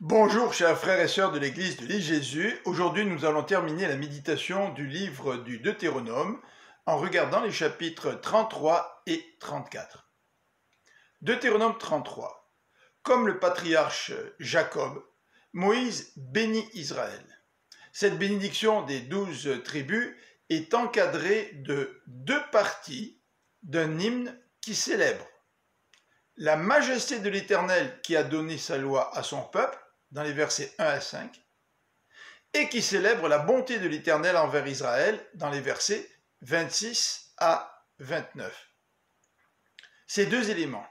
Bonjour chers frères et sœurs de l'église de l'île Jésus. Aujourd'hui nous allons terminer la méditation du livre du Deutéronome en regardant les chapitres 33 et 34. Deutéronome 33. Comme le patriarche Jacob, Moïse bénit Israël. Cette bénédiction des 12 tribus est encadrée de deux parties d'un hymne qui célèbre la majesté de l'Éternel qui a donné sa loi à son peuple, dans les versets 1 à 5, et qui célèbre la bonté de l'Éternel envers Israël, dans les versets 26 à 29. Ces deux éléments,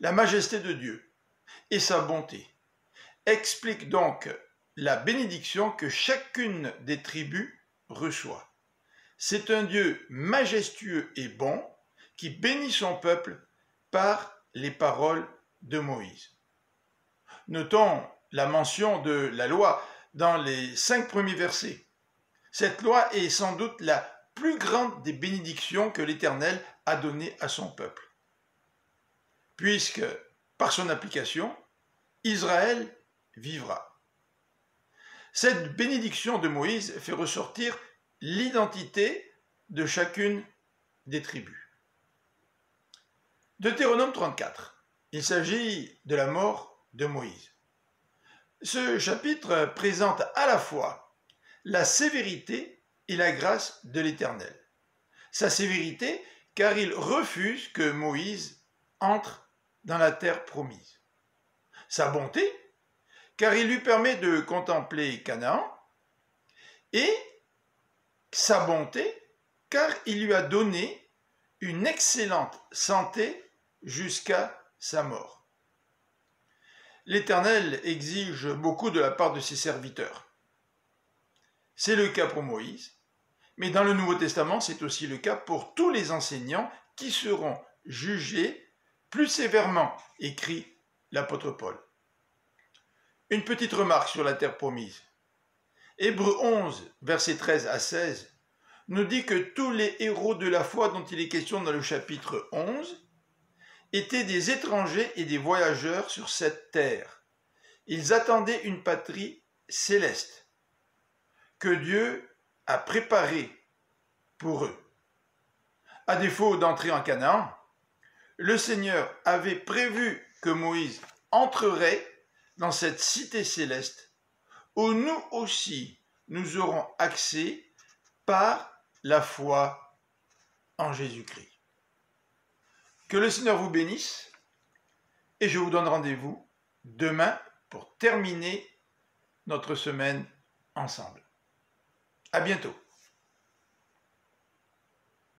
la majesté de Dieu et sa bonté, expliquent donc la bénédiction que chacune des tribus reçoit. C'est un Dieu majestueux et bon qui bénit son peuple par les paroles de Moïse. Notons la mention de la loi dans les 5 premiers versets. Cette loi est sans doute la plus grande des bénédictions que l'Éternel a données à son peuple, puisque, par son application, Israël vivra. Cette bénédiction de Moïse fait ressortir l'identité de chacune des tribus. Deutéronome 34. Il s'agit de la mort de Moïse. Ce chapitre présente à la fois la sévérité et la grâce de l'Éternel. Sa sévérité, car il refuse que Moïse entre dans la terre promise. Sa bonté, car il lui permet de contempler Canaan. Et sa bonté, car il lui a donné une excellente santé jusqu'à sa mort. L'Éternel exige beaucoup de la part de ses serviteurs. C'est le cas pour Moïse, mais dans le Nouveau Testament, c'est aussi le cas pour tous les enseignants qui seront jugés plus sévèrement, écrit l'apôtre Paul. Une petite remarque sur la terre promise. Hébreux 11, versets 13 à 16, nous dit que tous les héros de la foi dont il est question dans le chapitre 11 étaient des étrangers et des voyageurs sur cette terre. Ils attendaient une patrie céleste que Dieu a préparée pour eux. À défaut d'entrer en Canaan, le Seigneur avait prévu que Moïse entrerait dans cette cité céleste où nous aussi nous aurons accès par la foi en Jésus-Christ. Que le Seigneur vous bénisse et je vous donne rendez-vous demain pour terminer notre semaine ensemble. À bientôt.